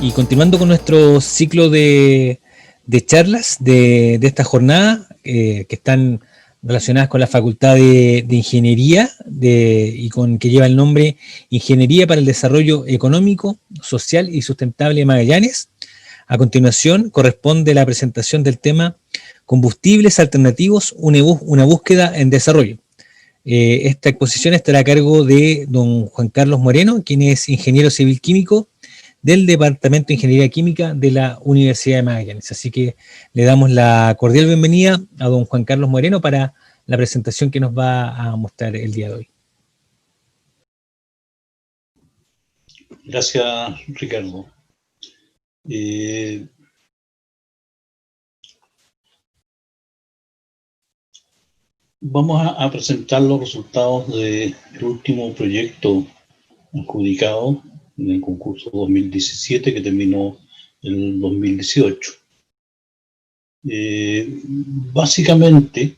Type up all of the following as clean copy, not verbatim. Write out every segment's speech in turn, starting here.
Y continuando con nuestro ciclo de charlas de esta jornada, que están relacionadas con la Facultad de Ingeniería y que lleva el nombre Ingeniería para el Desarrollo Económico, Social y Sustentable de Magallanes. A continuación corresponde la presentación del tema Combustibles Alternativos, una búsqueda en desarrollo. Esta exposición estará a cargo de don Juan Carlos Moreno, quien es ingeniero civil químico del Departamento de Ingeniería Química de la Universidad de Magallanes. Así que le damos la cordial bienvenida a don Juan Carlos Moreno para la presentación que nos va a mostrar el día de hoy. Gracias, Ricardo. Vamos a presentar los resultados del último proyecto adjudicado en el concurso 2017 que terminó en 2018. Básicamente,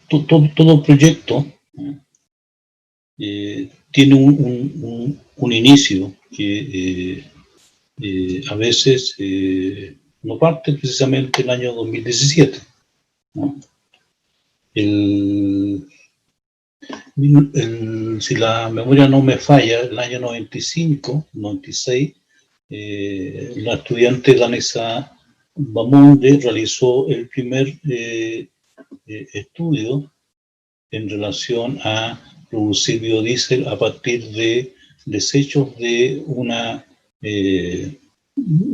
todo proyecto tiene un inicio que a veces no parte precisamente el año 2017, ¿no? Si la memoria no me falla, el año 95, 96, la estudiante Danesa Bamonde realizó el primer estudio en relación a producir biodiesel a partir de desechos de un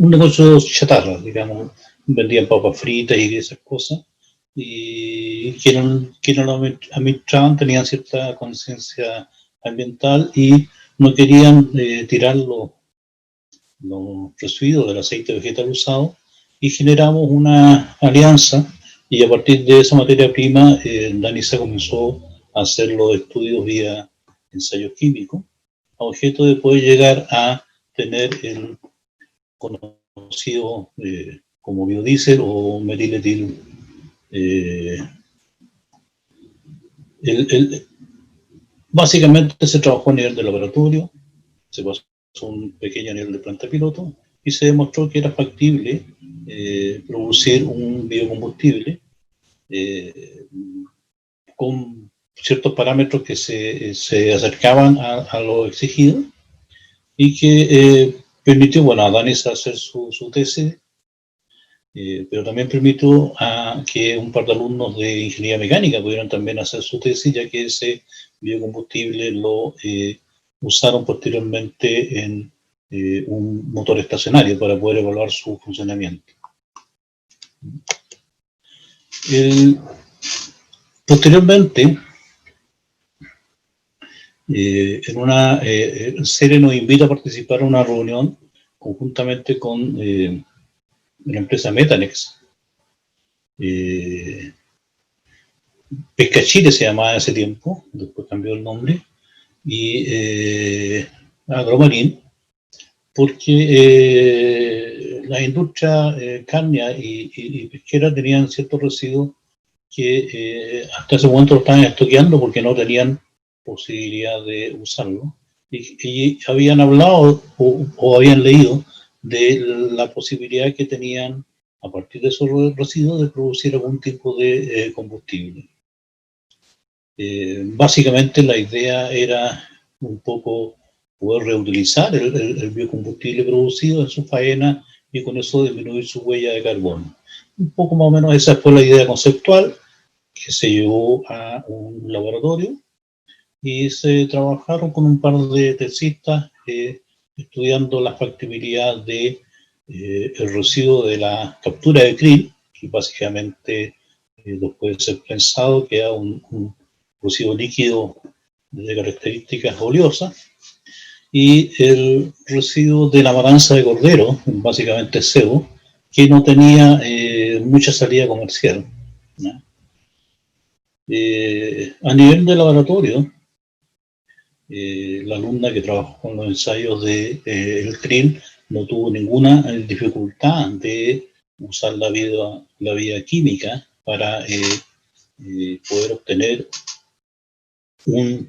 negocio chatarra, digamos, vendían papas fritas y esas cosas, y quienes lo administraban tenían cierta conciencia ambiental y no querían tirar los residuos del aceite vegetal usado, y generamos una alianza, y a partir de esa materia prima Danisa comenzó a hacer los estudios vía ensayos químicos, a objeto de poder llegar a tener el conocido como biodiesel o metiletil. Básicamente se trabajó a nivel de laboratorio, se pasó un pequeño nivel de planta piloto y se demostró que era factible producir un biocombustible con ciertos parámetros que se acercaban a lo exigido, y que permitió, bueno, a Danesa hacer su tesis, pero también permitió a que un par de alumnos de ingeniería mecánica pudieran también hacer su tesis, ya que ese biocombustible lo usaron posteriormente en un motor estacionario para poder evaluar su funcionamiento. Posteriormente, en una serie nos invita a participar en una reunión conjuntamente con la empresa Metanex. Pesca Chile se llamaba hace tiempo, después cambió el nombre, y Agromarín, porque la industria cárnica y pesquera tenían ciertos residuos que hasta ese momento lo estaban estoqueando porque no tenían posibilidad de usarlo, y habían hablado o habían leído de la posibilidad que tenían a partir de esos residuos de producir algún tipo de combustible. Básicamente la idea era un poco poder reutilizar el biocombustible producido en su faena y con eso disminuir su huella de carbono. Un poco más o menos esa fue la idea conceptual, que se llevó a un laboratorio y se trabajaron con un par de tesistas estudiando la factibilidad de el residuo de la captura de krill, que básicamente puede ser pensado que es un residuo líquido de características oleosas, y el residuo de la matanza de cordero, básicamente cebo, que no tenía mucha salida comercial, ¿no? A nivel de laboratorio, la alumna que trabajó con los ensayos del krill no tuvo ninguna dificultad de usar la vía química para poder obtener un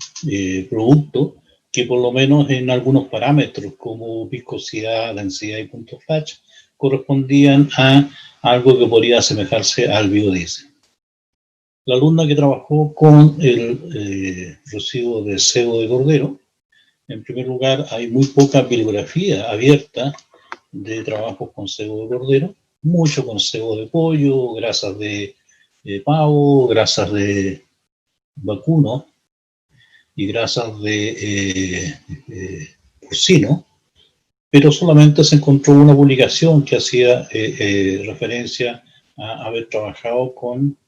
producto que por lo menos en algunos parámetros como viscosidad, densidad y punto flash correspondían a algo que podría asemejarse al biodiesel. La alumna que trabajó con el residuo de sebo de cordero, en primer lugar, hay muy poca bibliografía abierta de trabajos con sebo de cordero, mucho con sebo de pollo, grasas de pavo, grasas de vacuno y grasas de porcino, pero solamente se encontró una publicación que hacía referencia a haber trabajado con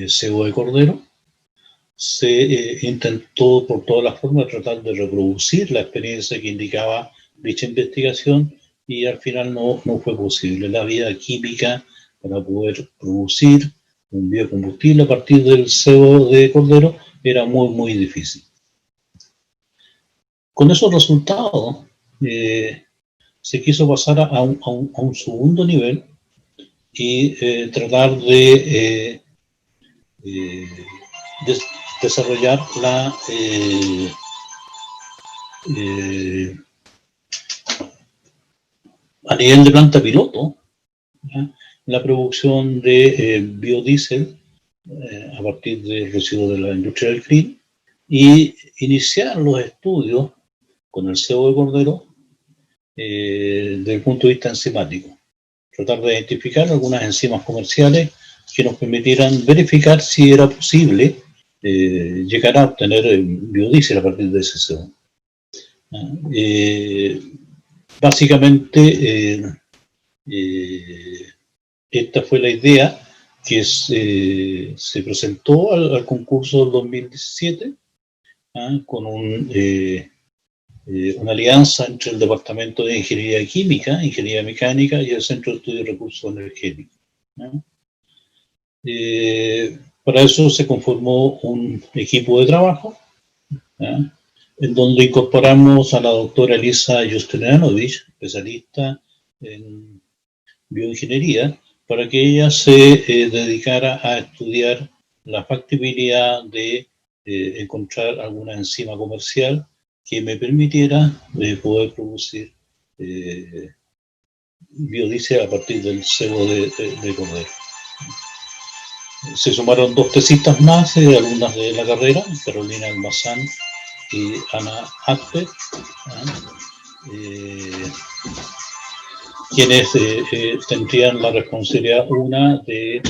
sebo de cordero. Se intentó por todas las formas tratar de reproducir la experiencia que indicaba dicha investigación y al final no fue posible. La vía química para poder producir un biocombustible a partir del sebo de cordero era muy difícil. Con esos resultados se quiso pasar a un segundo nivel y tratar de desarrollar a nivel de planta piloto, ¿ya?, la producción de biodiesel a partir del residuo de la industria del krill y iniciar los estudios con el sebo de cordero desde el punto de vista enzimático. Tratar de identificar algunas enzimas comerciales que nos permitieran verificar si era posible llegar a obtener biodiesel a partir de ese sebo. Básicamente, esta fue la idea que se presentó al concurso del 2017 con una alianza entre el Departamento de Ingeniería Química, Ingeniería Mecánica y el Centro de Estudios de Recursos Energéticos. Para eso se conformó un equipo de trabajo, en donde incorporamos a la doctora Elisa Justinianovich, especialista en bioingeniería, para que ella se dedicara a estudiar la factibilidad de encontrar alguna enzima comercial que me permitiera poder producir biodiesel a partir del sebo de cordero. Se sumaron dos tesistas más, alumnas de la carrera, Carolina Almazán y Ana Asper, quienes tendrían la responsabilidad, una, de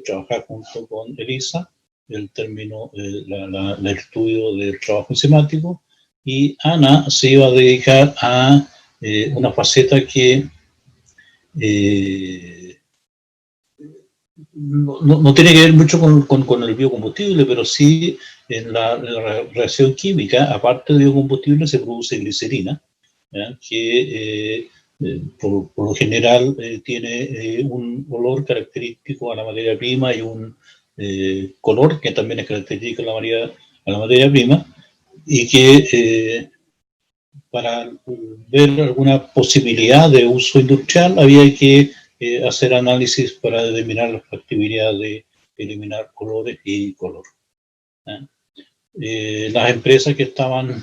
trabajar junto con Elisa el estudio del trabajo enzimático, y Ana se iba a dedicar a una faceta que no tiene que ver mucho con el biocombustible, pero sí en la reacción química, aparte de biocombustible, se produce glicerina, que por lo general tiene un olor característico a la materia prima y un color que también es característico a la materia prima, y que para ver alguna posibilidad de uso industrial había que hacer análisis para determinar la factibilidad de eliminar olores y color. Las empresas que estaban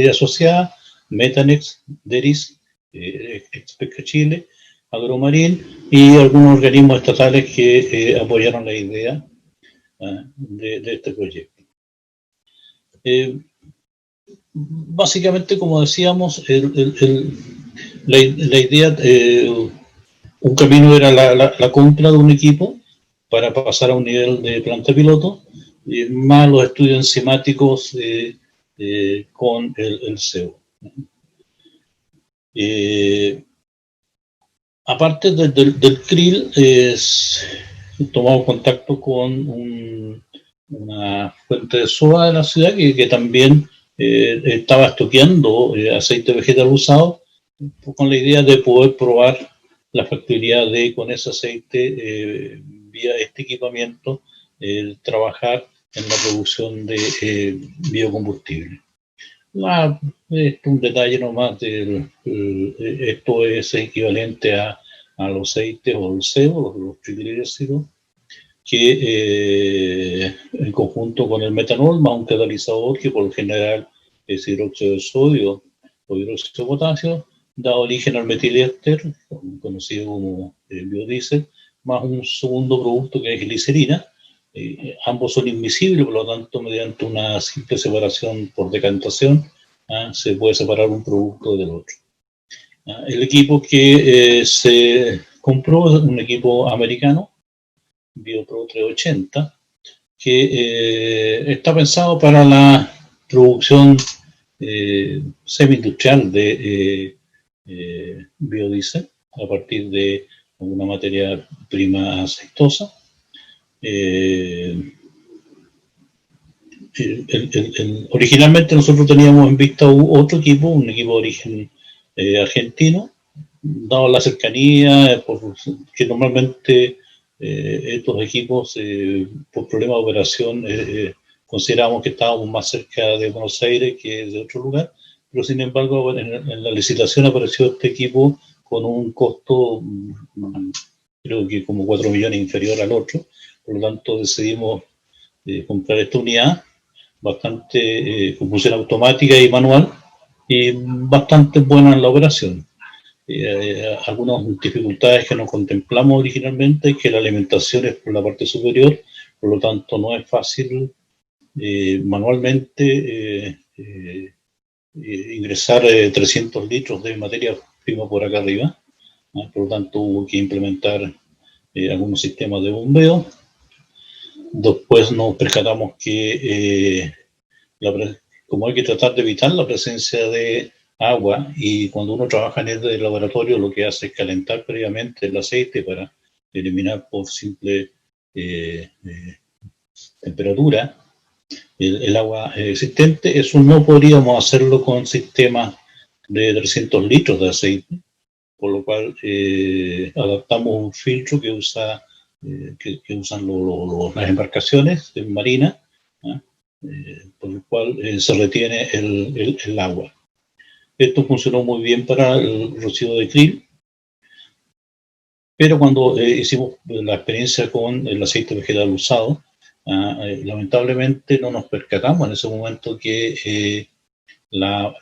asociadas, Metanex, Deris, Expecca Chile, Agromarín y algunos organismos estatales que apoyaron la idea de este proyecto. Básicamente, como decíamos, la idea, un camino era la compra de un equipo para pasar a un nivel de planta piloto, más los estudios enzimáticos con el sebo. Aparte del krill, tomamos contacto con una fuente de soja de la ciudad que también estaba estoqueando aceite vegetal usado, con la idea de poder probar la factibilidad de, con ese aceite, vía este equipamiento, trabajar en la producción de biocombustible. Un detalle nomás, esto es equivalente a los aceites o el sebo, los triglicéridos, que en conjunto con el metanol, más un catalizador que por lo general es hidróxido de sodio o hidróxido de potasio, da origen al metiléster, conocido como biodiesel, más un segundo producto que es glicerina. Ambos son invisibles, por lo tanto, mediante una simple separación por decantación, se puede separar un producto del otro. El equipo que se compró es un equipo americano, BioPro 380, que está pensado para la producción semi-industrial de biodiesel a partir de una materia prima aceitosa. Originalmente nosotros teníamos en vista otro equipo, un equipo de origen argentino, dado la cercanía, que normalmente estos equipos, por problemas de operación, consideramos que estábamos más cerca de Buenos Aires que de otro lugar, pero sin embargo en la licitación apareció este equipo con un costo, creo que como 4 millones inferior al otro, por lo tanto decidimos comprar esta unidad, bastante con función automática y manual, y bastante buena en la operación. Algunas dificultades que nos contemplamos originalmente es que la alimentación es por la parte superior, por lo tanto no es fácil manualmente ingresar 300 litros de materia prima por acá arriba, por lo tanto hubo que implementar algunos sistemas de bombeo. Después nos percatamos que como hay que tratar de evitar la presencia de agua, y cuando uno trabaja en el laboratorio lo que hace es calentar previamente el aceite para eliminar por simple temperatura el agua existente. Eso no podríamos hacerlo con sistemas de 300 litros de aceite, por lo cual adaptamos un filtro que usan las embarcaciones marinas, por el cual se retiene el agua. Esto funcionó muy bien para el rocío de krill, pero cuando hicimos la experiencia con el aceite vegetal usado, lamentablemente no nos percatamos en ese momento que las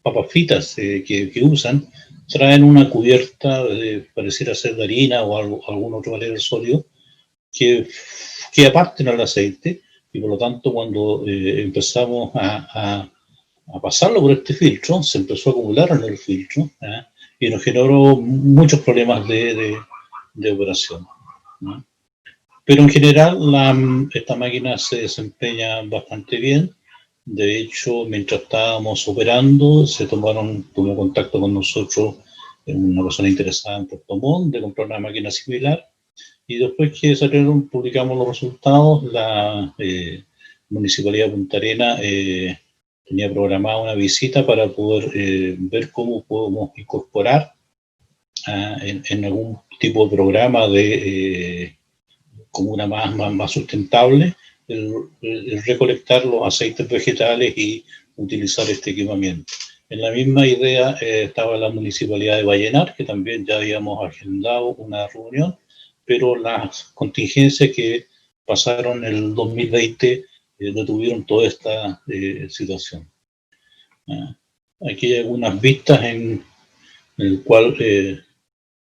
papas fritas que usan traen una cubierta, pareciera ser de harina o algún otro material sólido, que aparten al aceite, y por lo tanto cuando empezamos a pasarlo por este filtro, se empezó a acumular en el filtro, y nos generó muchos problemas de operación. Pero en general esta máquina se desempeña bastante bien. De hecho, mientras estábamos operando, tomó contacto con nosotros una persona interesada en Puerto Montt de comprar una máquina similar, y después que salieron, publicamos los resultados, la Municipalidad de Punta Arenas tenía programada una visita para poder ver cómo podemos incorporar en algún tipo de programa de comuna más sustentable, el recolectar los aceites vegetales y utilizar este equipamiento. En la misma idea estaba la Municipalidad de Vallenar, que también ya habíamos agendado una reunión, pero las contingencias que pasaron en el 2020 detuvieron toda esta situación. Aquí hay algunas vistas en el cual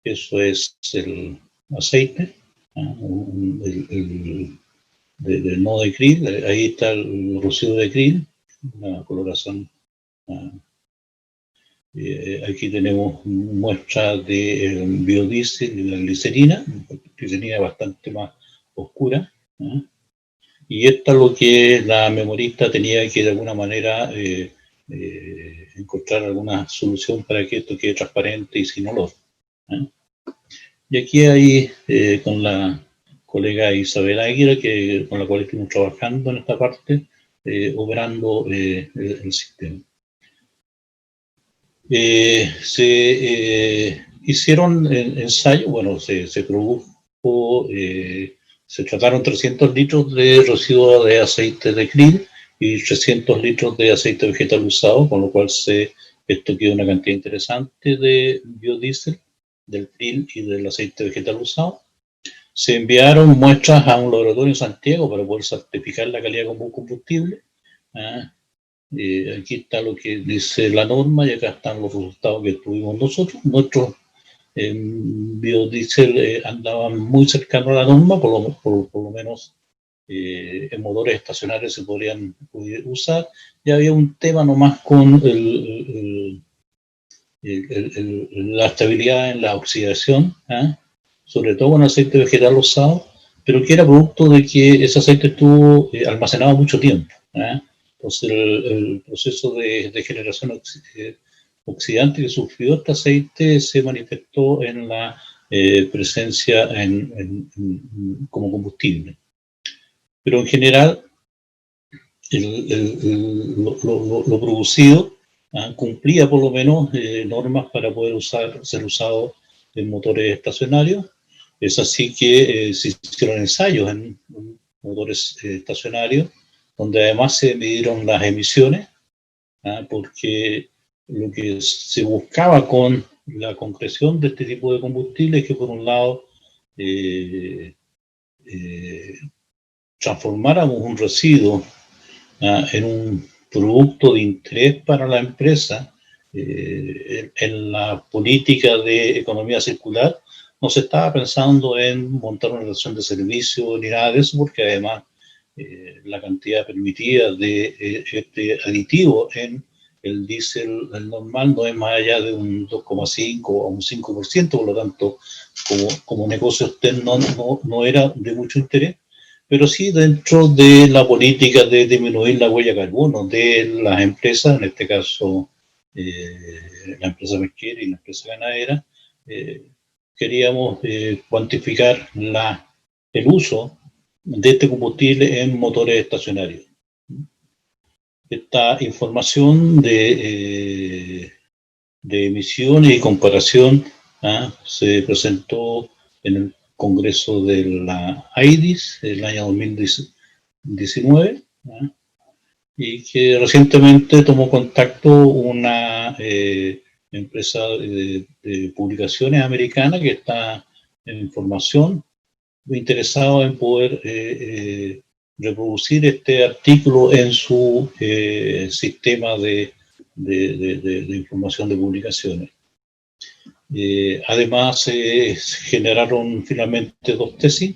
eso es el aceite, no de krill. Ahí está el rocío de krill, una coloración. Aquí tenemos muestras de biodiesel y la glicerina bastante más oscura. Y esta es lo que la memorista tenía que de alguna manera encontrar alguna solución para que esto quede transparente y sin olor. Y aquí hay con la colega Isabel Águila, con la cual estuvimos trabajando en esta parte, operando el sistema. Se hicieron ensayos, bueno, se produjo, se trataron 300 litros de residuo de aceite de krill y 300 litros de aceite vegetal usado, con lo cual esto quedó una cantidad interesante de biodiesel, del krill y del aceite vegetal usado. Se enviaron muestras a un laboratorio en Santiago para poder certificar la calidad como combustible. Aquí está lo que dice la norma y acá están los resultados que tuvimos nosotros. Nuestros biodiesel andaban muy cercanos a la norma, por lo menos en motores estacionarios se podían usar. Y había un tema nomás con la estabilidad en la oxidación, sobre todo con aceite vegetal rosado, pero que era producto de que ese aceite estuvo almacenado mucho tiempo. Entonces el proceso de generación oxidante que sufrió este aceite se manifestó en la presencia como combustible. Pero en general lo producido cumplía por lo menos normas para poder ser usado en motores estacionarios. Es así que se hicieron ensayos en motores estacionarios, donde además se midieron las emisiones, porque lo que se buscaba con la concreción de este tipo de combustible es que, por un lado, transformáramos un residuo en un producto de interés para la empresa. En la política de economía circular no se estaba pensando en montar una relación de servicio ni nada de eso, porque además la cantidad permitida de este aditivo en el diésel normal no es más allá de un 2,5 o un 5%, por lo tanto, como negocio externo no era de mucho interés, pero sí dentro de la política de disminuir la huella de carbono de las empresas, en este caso la empresa pesquera y la empresa ganadera, queríamos cuantificar el uso de este combustible en motores estacionarios. Esta información de emisiones y comparación se presentó en el Congreso de la AIDIS el año 2019 y que recientemente tomó contacto una empresa de publicaciones americana que está en formación, interesado en poder reproducir este artículo en su sistema de información de publicaciones. Además, se generaron finalmente 2 tesis.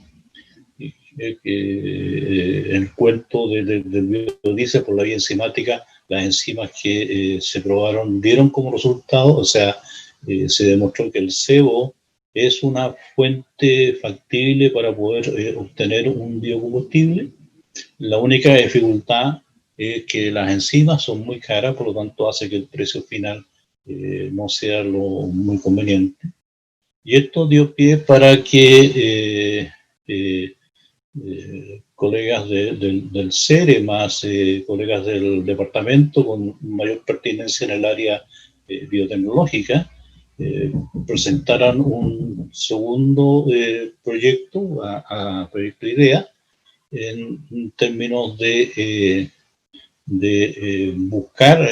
El cuento del biodiesel por la vía enzimática, las enzimas que se probaron dieron como resultado, o sea, se demostró que el sebo es una fuente factible para poder obtener un biocombustible. La única dificultad es que las enzimas son muy caras, por lo tanto hace que el precio final no sea lo muy conveniente. Y esto dio pie para que colegas del CERE más colegas del departamento con mayor pertinencia en el área biotecnológica presentaran un segundo proyecto, proyecto IDEA, en términos de buscar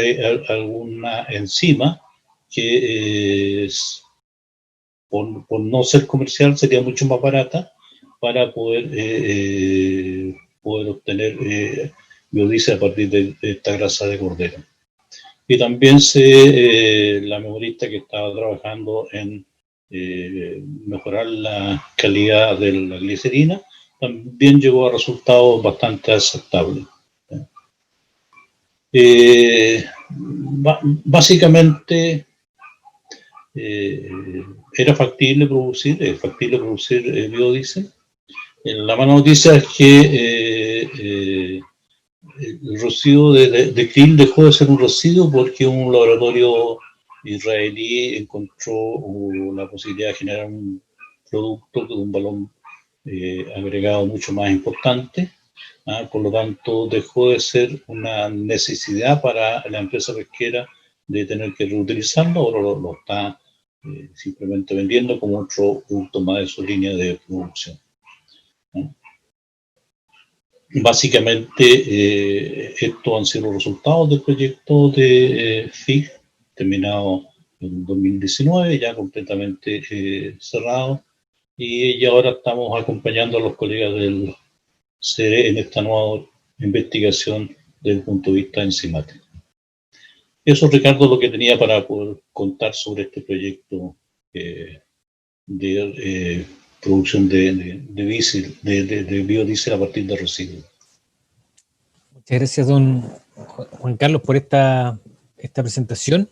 alguna enzima que por no ser comercial sería mucho más barata para poder obtener biodiesel a partir de esta grasa de cordero. Y también la memorista que estaba trabajando en mejorar la calidad de la glicerina también llegó a resultados bastante aceptables. Básicamente es factible producir biodiesel. La mala noticia es que el residuo de krill dejó de ser un residuo porque un laboratorio israelí encontró la posibilidad de generar un producto con un valor agregado mucho más importante. Por lo tanto, dejó de ser una necesidad para la empresa pesquera de tener que reutilizarlo, ahora lo está simplemente vendiendo como otro producto más de su línea de producción. Básicamente, estos han sido los resultados del proyecto de FIG, terminado en 2019, ya completamente cerrado, y ahora estamos acompañando a los colegas del CERE en esta nueva investigación desde el punto de vista enzimático. Eso, Ricardo, lo que tenía para poder contar sobre este proyecto de producción de diésel, de biodiesel a partir de residuos. Muchas gracias, don Juan Carlos, por esta presentación.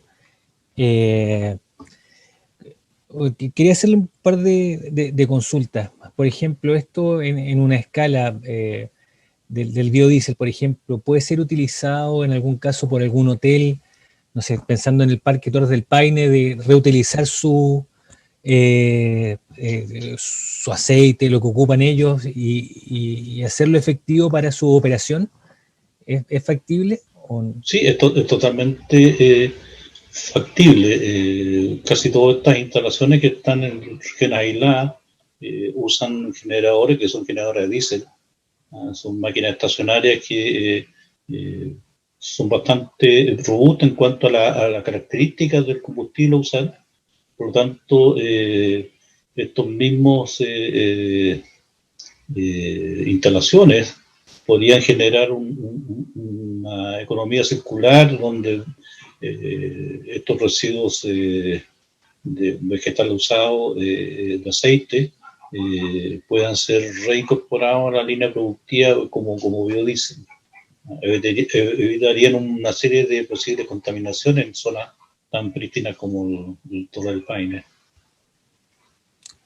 Quería hacerle un par de consultas. Por ejemplo, esto en una escala del biodiesel, por ejemplo, ¿puede ser utilizado en algún caso por algún hotel? No sé, pensando en el Parque Torres del Paine, de reutilizar su aceite, lo que ocupan ellos, y hacerlo efectivo para su operación. ¿Es factible? Sí, es totalmente factible. Casi todas estas instalaciones que están en regiones aisladas usan generadores que son generadores de diésel. Son máquinas estacionarias que son bastante robustas en cuanto a las características del combustible a usar. Por lo tanto, estos mismos instalaciones podrían generar una economía circular donde estos residuos de vegetal usado, de aceite, puedan ser reincorporados a la línea productiva como biodiesel. Evitarían una serie de posibles contaminaciones en zonas tan prístinas como el Torre del Paine.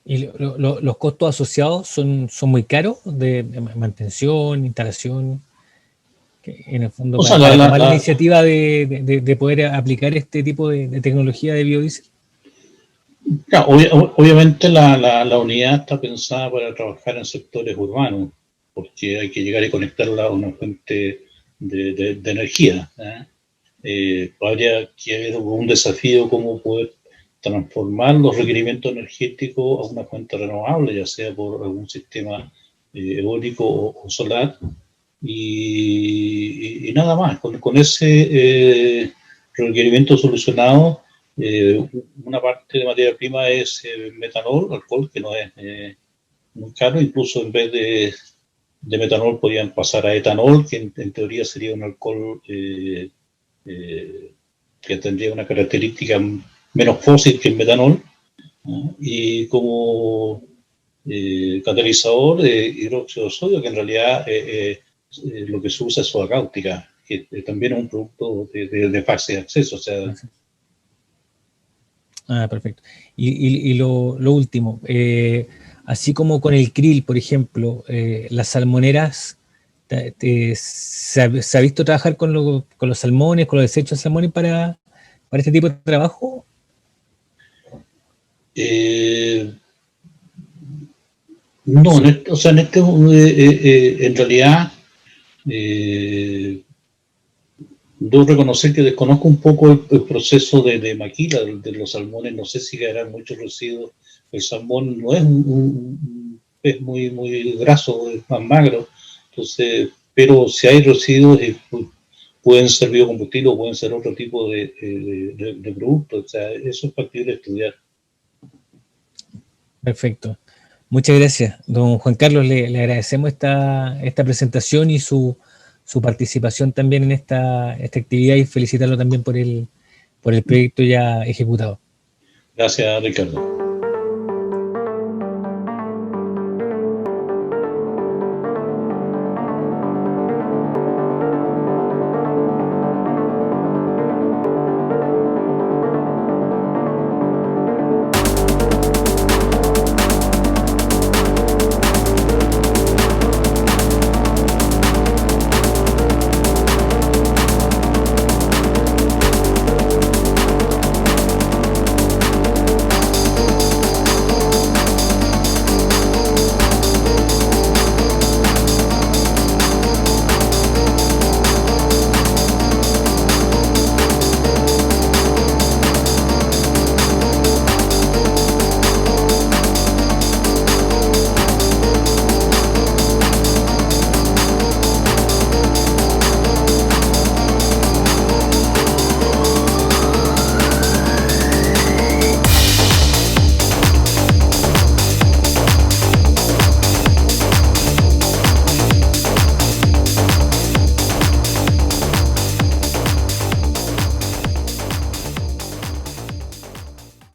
¿Y los costos asociados son muy caros de mantención, instalación? Que en el fondo, para tomar la iniciativa de poder aplicar este tipo de tecnología de biodiesel. Claro, obviamente la unidad está pensada para trabajar en sectores urbanos, porque hay que llegar y conectarla a una fuente de energía. Habría que haber un desafío cómo poder transformar los requerimientos energéticos a una fuente renovable, ya sea por algún sistema eólico o solar, y nada más. Con ese requerimiento solucionado, una parte de materia prima es metanol, alcohol, que no es muy caro. Incluso en vez de metanol podrían pasar a etanol, que en teoría sería un alcohol que tendría una característica menos fósil que el metanol, y como catalizador hidróxido de sodio, que en realidad lo que se usa es soda cáustica, que también es un producto de fase de acceso. O sea, perfecto. Y lo último, así como con el krill, por ejemplo, las salmoneras, ¿se ha visto trabajar con los salmones, con los desechos de salmones para este tipo de trabajo? No, en realidad debo reconocer que desconozco un poco el proceso de maquila de los salmones. No sé si quedarán muchos residuos. El salmón no es un pez muy graso, es más magro. Entonces, pero si hay residuos, pueden ser biocombustibles o pueden ser otro tipo de productos. O sea, eso es factible estudiar. Perfecto. Muchas gracias, don Juan Carlos. Le agradecemos esta presentación y su participación también en esta actividad, y felicitarlo también por el proyecto ya ejecutado. Gracias, Ricardo.